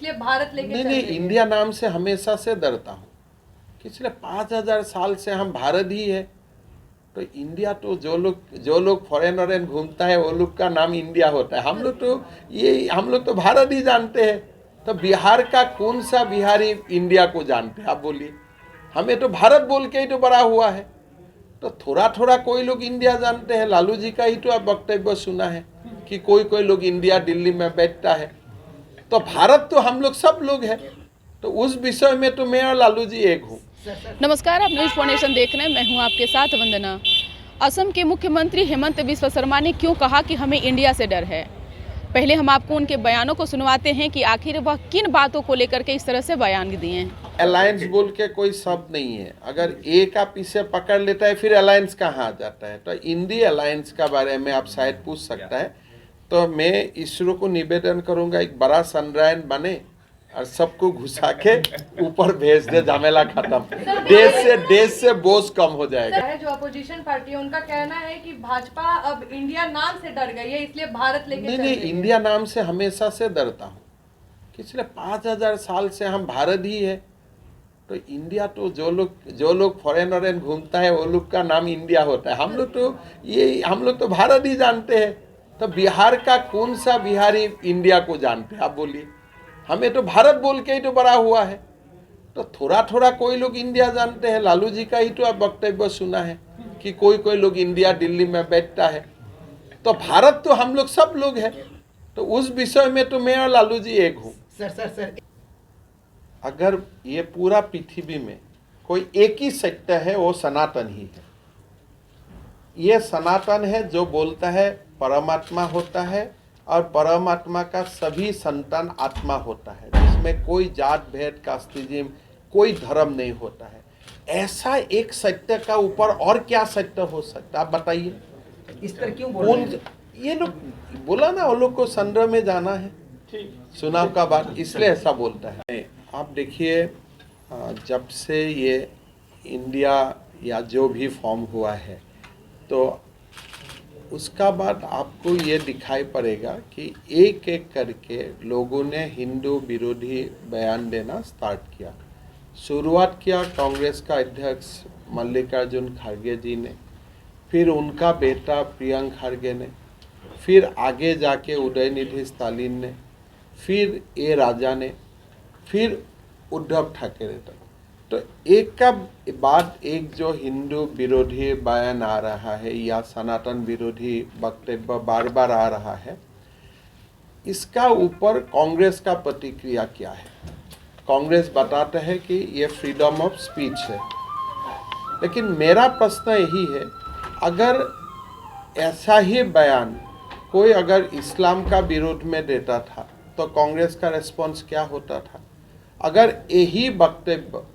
इसलिए भारत लेके नहीं चल नहीं, रही है। इंडिया नाम से हमेशा से डरता हूँ। पिछले 5000 साल से हम भारत ही है। तो इंडिया तो जो लोग फॉरेन वॉरेन घूमता है वो लोग का नाम इंडिया होता है। हम लोग तो भारत ही जानते हैं। तो बिहार का कौन सा बिहारी इंडिया को जानते हैं आप बोलिए? हमें तो भारत बोल के ही तो बड़ा हुआ है। तो थोड़ा थोड़ा कोई लोग इंडिया जानते हैं। लालू जी का ही तो आप वक्तव्य सुना है कि कोई कोई लोग इंडिया दिल्ली में बैठता है। तो भारत तो हम लोग सब लोग हैं। तो उस विषय में तो मैं और लालू जी एक हूँ। नमस्कार, आप न्यूज़ फाउंडेशन देख रहे हैं। मैं हूं आपके साथ वंदना। असम के मुख्यमंत्री हेमंत बिस्वा शर्मा ने क्यों कहा कि हमें इंडिया से डर है। पहले हम आपको उनके बयानों को सुनवाते हैं कि आखिर वह किन बातों को लेकर के इस तरह से बयान दिए हैं। अलायंस बोल के कोई शब्द नहीं है। अगर ए का पीछे पकड़ लेता है फिर अलायंस कहाँ आ जाता है? तो इंडी अलायंस का बारे में आप शायद पूछ सकता है। तो मैं इसरो को निवेदन करूंगा एक बड़ा चंद्रयान बने और सबको घुसा के ऊपर भेज दे, झमेला खत्म। देश से बोझ कम हो जाएगा। जो अपोजिशन पार्टी है उनका कहना है कि भाजपा अब इंडिया नाम से डर गई है, इसलिए भारत लेके नहीं चल नहीं, रही है। इंडिया नाम से हमेशा से डरता हूँ। पिछले 5000 साल से हम भारत ही है। तो इंडिया तो जो लोग फॉरेन वॉरेन घूमता है वो लोग का नाम इंडिया होता है। हम लोग तो भारत ही जानते हैं। तो बिहार का कौन सा बिहारी इंडिया को जानते हैं आप बोलिए? हमें तो भारत बोल के ही तो बड़ा हुआ है। तो थोड़ा थोड़ा कोई लोग इंडिया जानते हैं। लालू जी का ही तो आप वक्तव्य सुना है कि कोई कोई लोग इंडिया दिल्ली में बैठता है। तो भारत तो हम लोग सब लोग हैं। तो उस विषय में तो मैं और लालू जी एक हूँ। सर अगर ये पूरा पृथ्वी में कोई एक ही सत्य है वो सनातन ही है। ये सनातन है जो बोलता है परमात्मा होता है और परमात्मा का सभी संतान आत्मा होता है, जिसमें कोई जात भेद कास्टिज्म कोई धर्म नहीं होता है। ऐसा एक सत्य का ऊपर और क्या सत्य हो सकता है आप बताइए? इस तरह क्यों बोल रहे हैं? ये लोग बोला ना वो लोग को संग्रह में जाना है, चुनाव का बात, इसलिए ऐसा बोलता है। आप देखिए, जब से ये इंडिया या जो भी फॉर्म हुआ है तो उसका बाद आपको ये दिखाई पड़ेगा कि एक एक करके लोगों ने हिंदू विरोधी बयान देना स्टार्ट किया। शुरुआत किया कांग्रेस का अध्यक्ष मल्लिकार्जुन खड़गे जी ने, फिर उनका बेटा प्रियंक खड़गे ने, फिर आगे जाके उदयनिधि स्टालिन ने, फिर ए राजा ने, फिर उद्धव ठाकरे तक। तो एक का बाद एक जो हिंदू विरोधी बयान आ रहा है या सनातन विरोधी वक्तव्य बार बार आ रहा है, इसका ऊपर कांग्रेस का प्रतिक्रिया क्या है? कांग्रेस बताता है कि ये फ्रीडम ऑफ स्पीच है। लेकिन मेरा प्रश्न यही है, अगर ऐसा ही बयान कोई अगर इस्लाम का विरोध में देता था तो कांग्रेस का रिस्पॉन्स क्या होता था? अगर यही वक्तव्य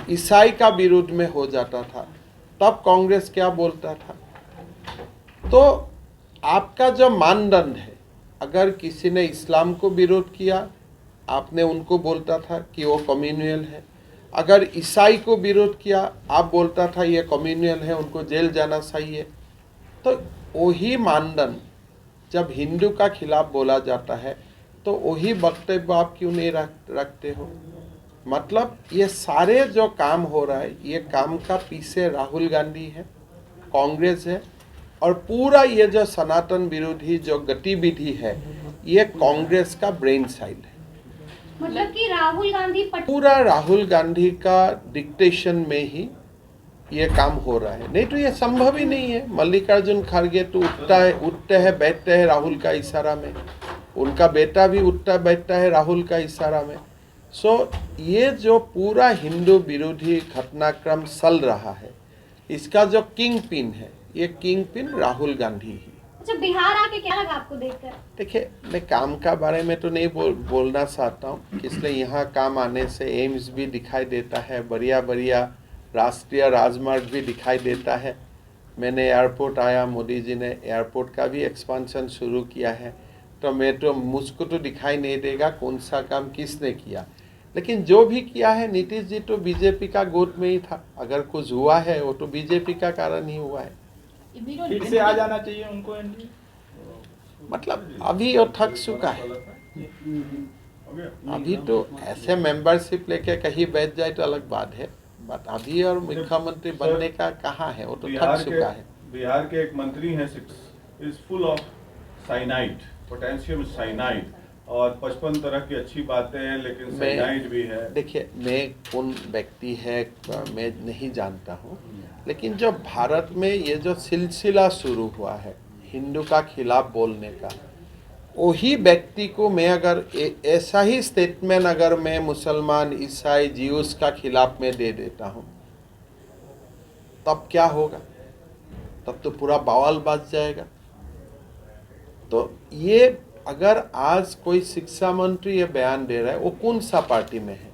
ईसाई का विरोध में हो जाता था तब कांग्रेस क्या बोलता था? तो आपका जो मानदंड है, अगर किसी ने इस्लाम को विरोध किया आपने उनको बोलता था कि वो कम्युनियल है। अगर ईसाई को विरोध किया आप बोलता था ये कम्युनियल है, उनको जेल जाना चाहिए। तो वही मानदंड जब हिंदू का खिलाफ बोला जाता है तो वही वक्तव्य आप क्यों नहीं रखते हो? मतलब ये सारे जो काम हो रहा है, ये काम का पीछे राहुल गांधी है, कांग्रेस है, और पूरा ये जो सनातन विरोधी जो गतिविधि है ये कांग्रेस का ब्रेन साइड है। मतलब कि राहुल गांधी पूरा राहुल गांधी का डिक्टेशन में ही ये काम हो रहा है। नहीं तो ये संभव ही नहीं है। मल्लिकार्जुन खड़गे तो उठते हैं बैठते हैं राहुल का इशारा में, उनका बेटा भी उठता बैठता है राहुल का इशारा में। ये जो पूरा हिंदू विरोधी घटनाक्रम चल रहा है, इसका जो किंग पिन है, ये किंग पिन राहुल गांधी ही। अच्छा, बिहार आके क्या लगा आपको देखकर? देखिए, मैं काम का बारे में तो नहीं बोलना चाहता हूँ, इसलिए यहाँ काम आने से एम्स भी दिखाई देता है, बढ़िया बढ़िया राष्ट्रीय राजमार्ग भी दिखाई देता है। मैंने एयरपोर्ट आया, मोदी जी ने एयरपोर्ट का भी एक्सपांशन शुरू किया है। तो मुझको तो दिखाई नहीं देगा कौन सा काम किसने किया, लेकिन जो भी किया है नीतीश जी तो बीजेपी का गोद में ही था। अगर कुछ हुआ है वो तो बीजेपी का कारण ही हुआ है। फिर से आ जाना चाहिए उनको। मतलब अभी वो थक चुका है। अभी तो ऐसे मेंबरशिप लेके कहीं बैठ जाए तो अलग बात है, बट अभी और मुख्यमंत्री बनने का कहाँ है, वो तो थक चुका है। बिहार के एक मंत्री हैं, is full of cyanide, potassium cyanide, और 55 तरह की अच्छी बातें हैं, लेकिन साइनाइड भी है। देखिए, मैं कौन व्यक्ति है मैं नहीं जानता हूँ, लेकिन जो भारत में ये जो सिलसिला शुरू हुआ है हिंदू का खिलाफ बोलने का, वही व्यक्ति को मैं अगर ऐसा ही स्टेटमेंट अगर मैं मुसलमान, ईसाई, ज्यूस का खिलाफ में दे देता हूँ, तब क्या होगा? तब तो पूरा बवाल बच जाएगा। तो ये अगर आज कोई शिक्षा मंत्री ये बयान दे रहा है, वो कौन सा पार्टी में है?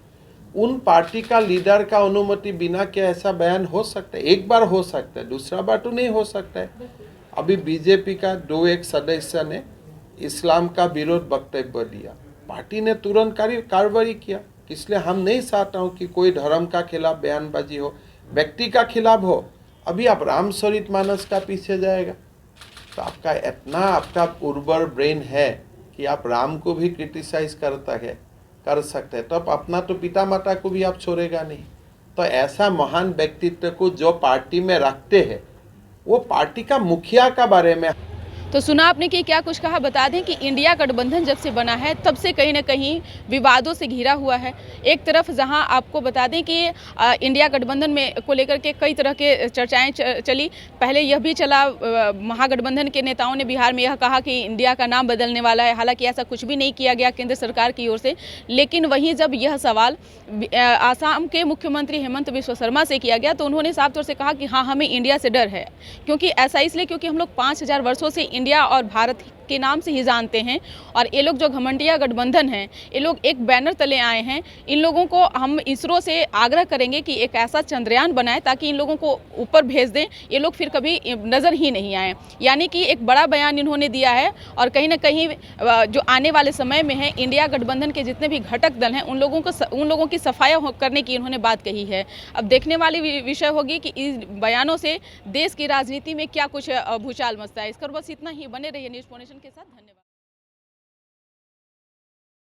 उन पार्टी का लीडर का अनुमति बिना क्या ऐसा बयान हो सकता है? एक बार हो सकता है, दूसरा बार तो नहीं हो सकता है। अभी बीजेपी का 2 सदस्य ने इस्लाम का विरोध वक्तव्य दिया, पार्टी ने तुरंत कार्रवाई किया। इसलिए हम नहीं चाहता हूँ कि कोई धर्म का खिलाफ बयानबाजी हो, व्यक्ति का खिलाफ हो। अभी आप रामचरितमानस का पीछे जाएगा तो आपका इतना आपका उर्वर ब्रेन है कि आप राम को भी क्रिटिसाइज कर सकते हैं, तो आप अपना तो पिता माता को भी आप छोड़ेगा नहीं। तो ऐसा महान व्यक्तित्व को जो पार्टी में रखते हैं, वो पार्टी का मुखिया का बारे में। तो सुना आपने कि क्या कुछ कहा। बता दें कि इंडिया गठबंधन जब से बना है तब से कहीं ना कहीं विवादों से घिरा हुआ है। एक तरफ जहां आपको बता दें कि इंडिया गठबंधन में को लेकर के कई तरह के चर्चाएं चली। पहले यह भी चला, महागठबंधन के नेताओं ने बिहार में यह कहा कि इंडिया का नाम बदलने वाला है। हालांकि ऐसा कुछ भी नहीं किया गया केंद्र सरकार की ओर से। लेकिन वहीं जब यह सवाल आसाम के मुख्यमंत्री हेमंत बिस्वा शर्मा से किया गया तो उन्होंने साफ तौर से कहा कि हाँ, हमें इंडिया से डर है। क्योंकि ऐसा इसलिए क्योंकि हम लोग 5000 वर्षों से इंडिया और भारत के नाम से ही जानते हैं, और ये लोग जो घमंडिया गठबंधन हैं, ये लोग एक बैनर तले आए हैं। इन लोगों को हम इसरो से आग्रह करेंगे कि एक ऐसा चंद्रयान बनाए ताकि इन लोगों को ऊपर भेज दें, ये लोग फिर कभी नज़र ही नहीं आए। यानी कि एक बड़ा बयान इन्होंने दिया है, और कहीं ना कहीं जो आने वाले समय में है इंडिया गठबंधन के जितने भी घटक दल हैं उन लोगों की सफाया करने की इन्होंने बात कही है। अब देखने वाली विषय होगी कि इस बयानों से देश की राजनीति में क्या कुछ भूचाल मचता है। इसकर बस इतना ही। बने रहिए न्यूज़ पॉनेशन के साथ। धन्यवाद।